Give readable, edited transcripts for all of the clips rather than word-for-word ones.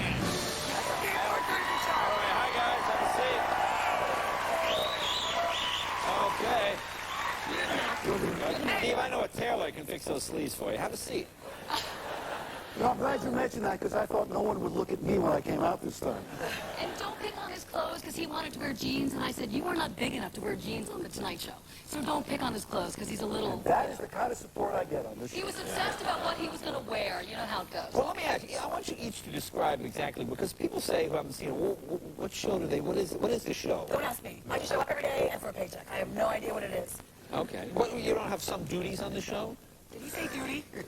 All right, hi guys, have a seat. Okay. Steve, I know a tailor can fix those sleeves for you. Have a seat. No, I'm glad you mentioned that because I thought no one would look at me when I came out this time. And don't pick on his clothes because he wanted to wear jeans, and I said, you are not big enough to wear jeans on the Tonight Show. So don't pick on his clothes because he's a little... And that is the kind of support I get on this show. He was obsessed about what he was going to wear. You know how it goes. Well, let me ask you, I want you each to describe exactly, because people say who haven't seen it, what show do they, what is the show? Don't ask me. I just show up every day and for a paycheck. I have no idea what it is. Okay. What, you don't have some duties on the show? Did he say duty? Do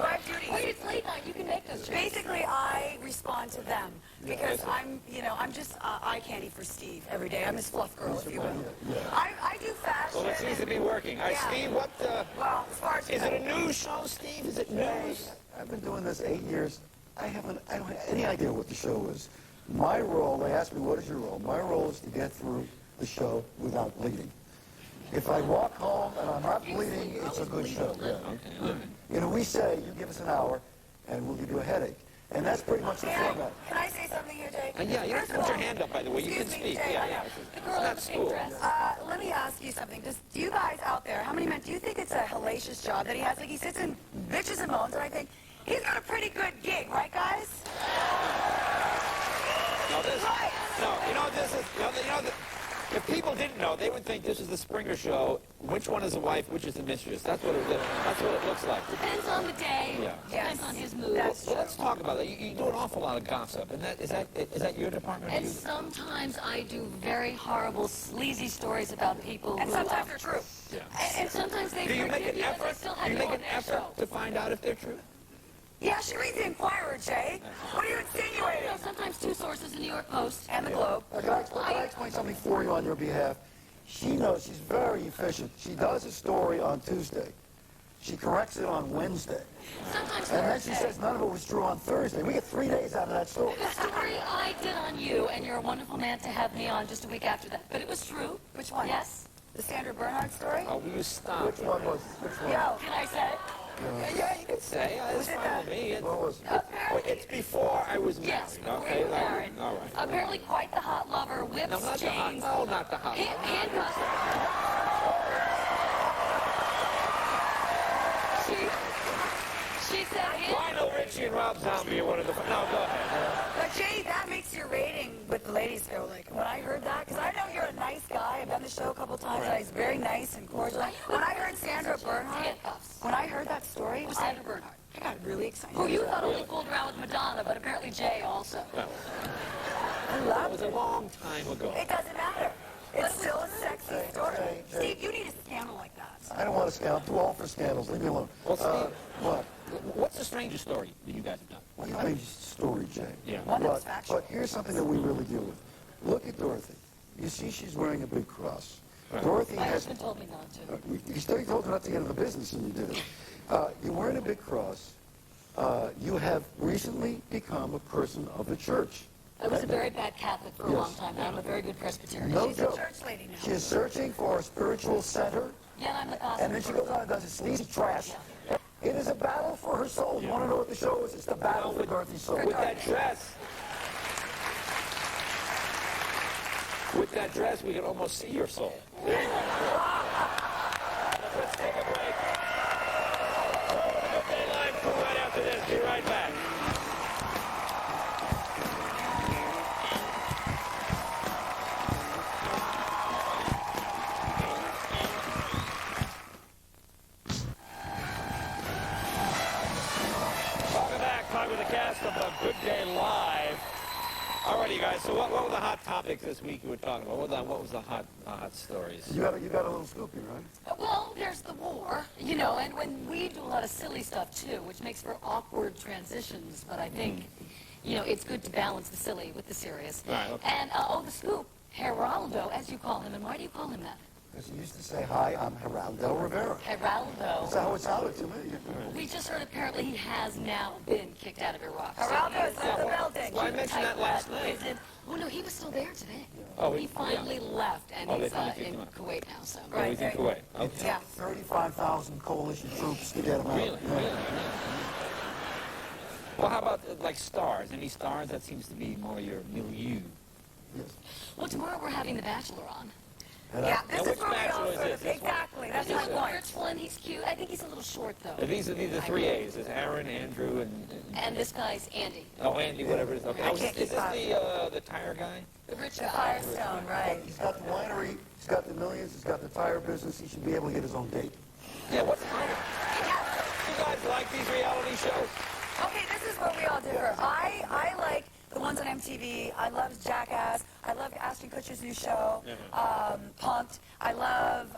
I have duties? Wait, it's late night. You can make those changes. Basically, I respond to them because I'm just eye candy for Steve every day. I'm his fluff girl, if you will. I do fashion. Well, it seems to be working. All right, Yeah. Steve, what, Well, as far as is it a news show, Steve? Is it news? I've been doing this 8 years. I don't have any idea what the show is. My role, they asked me, what is your role? My role is to get through the show without bleeding. If I walk home and I'm not bleeding, it's a good show. Yeah. Okay. You know, we say, you give us an hour, and we'll give you a headache. And that's pretty much the format. Can I say something here, Jake? Yeah, you have to put your hand up, by the way. You can Excuse me, speak. Jay, Yeah, I yeah. know. The girl in That's the pink cool. dress. Let me ask you something. Do you guys out there, how many men, do you think it's a hellacious job that he has? Like, he sits and bitches and moans, and I think, he's got a pretty good gig, right, guys? No, this, Right. no, you know what this is? If people didn't know, they would think this is the Springer Show. Which one is the wife? Which is the mistress? That's what it looks like. Depends on the day. Yeah. Depends on his mood. That's Well, let's talk about that. You do an awful lot of gossip, and is that your department? And sometimes I do very horrible, sleazy stories about people And who... sometimes they're true. Yeah. And sometimes they Do you make forgive an you, but they effort? still Do have you you make on an their effort show. to find out if they're true? Yeah, she reads the Inquirer, Jay. What are you You insinuating? know, sometimes two sources, the New York Post. And the Globe. Can I explain something for you on your behalf? She knows she's very efficient. She does a story on Tuesday. She corrects it on Wednesday. Sometimes And then she Thursday. says none of it was true on Thursday. We get 3 days out of that story. The story I did on you, and you're a wonderful man to have me on just a week after that. But it was true. Which one? Yes. The Sandra Bernhard story? Oh, will you stop? Which one was which one? Yo. Can I say? Yeah, you can say. It's Was it fine with me. What was It's before I was married. Yes, before Okay, you were married. all right. Apparently quite the hot lover, whips, No, not the hot. chains, No, not the hot. handcuffs. She said Lionel Richie and Rob Zombie are one of the... No, go ahead. But Jay, that makes your rating with the ladies go like, when I heard that, because I know you're a nice guy. I've done the show a couple times, and he's very nice and cordial. When I heard Sandra Bernhard, handcuffs. when I heard that story, It was Sandra Bernhard. I got really excited. Who you thought only fooled around with Madonna, but apparently Jay also. I That loved was it. a long time ago. It doesn't matter. It's still a sexy story. Jay. Steve, you need a scandal like that. I don't want to scandal. I'm too old for scandals. Leave me alone. Well, Steve, What? what's the strangest story that you guys have done? What do you mean story, Jay? Yeah. One that was But factual. here's something that we really deal with. Look at Dorothy. You see she's wearing a big cross. Right. Dorothy My has... husband told me not to. You still told her not to get into the business, and you did. You're wearing a big cross. You have recently become a person of the church. I was a very bad Catholic for a Yes. long time. Now I'm a very good Presbyterian. No She's a joke. church lady now. She is searching for a spiritual center, Yeah, I'm the gospel. and then she goes on and does this sneezy trash. It is a battle for her soul. You want to know what the show is? It's the battle for Dorothy's soul. With that dress, we can almost see your soul. Let's take a break. Okay, live crew right after this. Be right back. Welcome back. Talking with the cast of A Good Day Live. Alrighty, you guys. So what were the hot topics this week you were talking about? What was the hot stories? You got a little scoopy, right? Well, there's the war, you know, and when we do a lot of silly stuff too, which makes for awkward transitions, but I think, you know, it's good to balance the silly with the serious. Right, okay. And, the scoop, Geraldo, as you call him, and why do you call him that? Because he used to say, hi, I'm Geraldo Rivera. That's Geraldo. how it sounded to me. We just heard apparently he has now been kicked out of Iraq. So Geraldo, he it's the building. Well, I mentioned that last night. Oh, no, he was still there today. Oh, He finally left, and Oh, they he's finally kicked in him out. Kuwait now, so. Oh, he's in Kuwait. It Okay. Yeah. took 35,000 coalition troops to get him out. Really? Yeah. Really? Well, how about like stars? Any stars? That seems to be more your milieu. Yes. Well, tomorrow we're having The Bachelor on. And Yeah, Now, this which is where we bachelor all is sort this? of, This one? exactly, that's He's my the point. rich one. He's cute. I think he's a little short, though. These are the three A's. There's Aaron, Andrew, and And this guy's Andy, oh, Andy, whatever it is. Okay. I Oh, can't is keep up. this the tire guy? the rich The guy. Firestone, right. He's got the winery, he's got the millions, he's got the tire business. He should be able to get his own date. Yeah. What's you guys like these reality shows? Okay, this is what we all differ. I like the ones on MTV. I love Jackass. I love Ashton Kutcher's new show, Punk'd. I love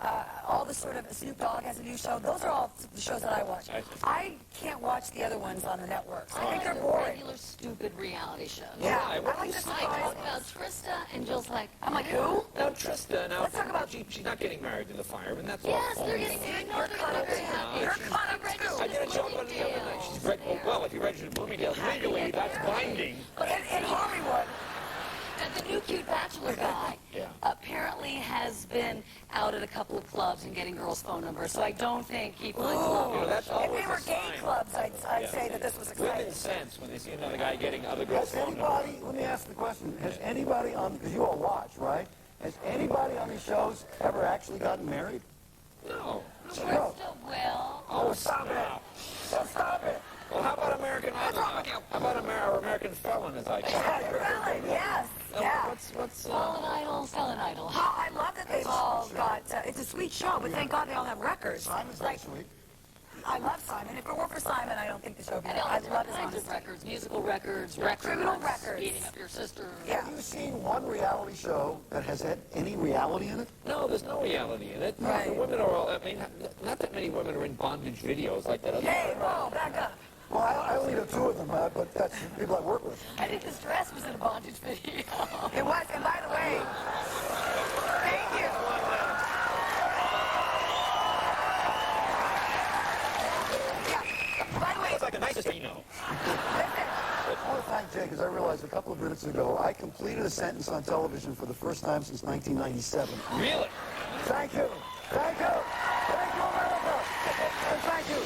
all the sort of Snoop Dogg has a new show. Those are all the shows that I watch. I can't watch the other ones on the networks. I think they're the boring. regular stupid reality shows. Yeah, Why? I What like do the you I surprise talk ones. about Trista, and Jill's like, I'm like, who? Now, Trista, now, Let's talk about- she's not getting married to the fireman. That's all. yes, they're getting married. No, they're not very happy. You're She's caught up registered too. I did a joke on the other night. She's well, if you registered in Bloomingdale legally, that's binding. In Hollywood. And the new cute bachelor guy Yeah. apparently has been out at a couple of clubs and getting girls' phone numbers, so I don't think he finds love. You know, that's If always they were a gay sign. clubs, I'd say that this was Women exciting. sense when they see another guy getting other girls' Has phone numbers. anybody, let me ask the question, has anybody on, because you all watch, right? Has anybody on these shows ever actually gotten married? No. No. Trista will. Oh, stop it. Stop it. Well, how about American Idol? How about American Felon, as I call it? Really? Yes. Yeah. What's Fallen Idol, Felon Idol. Oh, I love that they've all got, it's a sweet show, but thank God they all have records. Simon's Like, next week. I love Simon. If it weren't for Simon, I don't think the show would be And there. all I different love his kinds of honesty. records, musical records, Criminal records. beating up your sister. Yeah. Have you seen one reality show that has had any reality in it? No, there's no reality in it. Right. The women are all, I mean, not that many women are in bondage videos like that. Hey, whoa, back up. Well, I only know two of them, but that's people I work with. I think this dress was in a bondage video. It was, and by the way, thank you. Yeah, by the way, It's like the nicest thing you know. listen, I want to thank Jay because I realized a couple of minutes ago I completed a sentence on television for the first time since 1997. Really? Thank you. Thank you. Thank you, America. And thank you.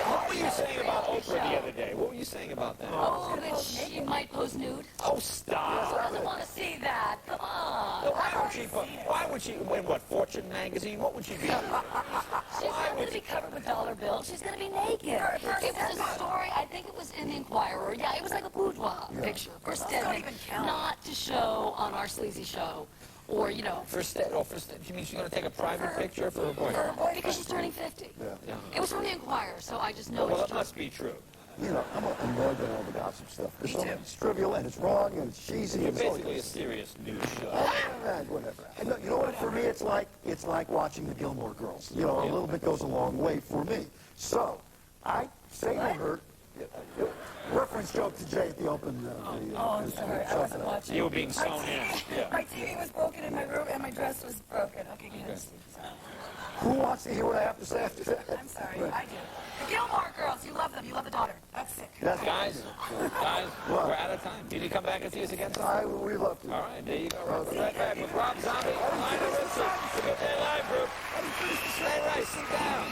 What were you saying about Oprah the other day? What were you saying about that? Oh, that she might pose nude. Oh, stop. Who doesn't want to see that? Come on. Why would she win what, Fortune magazine? What would she be? She's not going to be covered with dollar bills. She's going to be naked. It was a story, I think it was in the Inquirer. Yeah, it was like a boudoir picture for Stedman. even count. Not to show on our sleazy show. Or, you know, You mean she's going to take a private picture for her boyfriend? because she's turning 50. Yeah. It was from the Inquirer, so I just know Well, it's it true. must be true. You know, I'm annoyed by all the gossip stuff. It's trivial and it's wrong and it's cheesy. You're and it's all basically a this. serious news show. Whatever. And you know what? For me, it's like watching the Gilmore Girls. You know, a little bit goes a long way for me. So, I say to her, reference joke to Jay at the open. I'm sorry, I wasn't watching. You were being sewn in. Yeah. My TV was broken in my room, and my dress was broken. Okay, good. Who wants to hear what I have to say after that? I'm sorry, I do. The Gilmore Girls, you love them. You love the daughter. That's sick. That's Guys, we're out of time. Can you come back and see us again sometime? we love to. All right, there you go. We'll be right back with Rob Zombie, Lionel Richie, the Good Day Live Group. Stay right, sit down.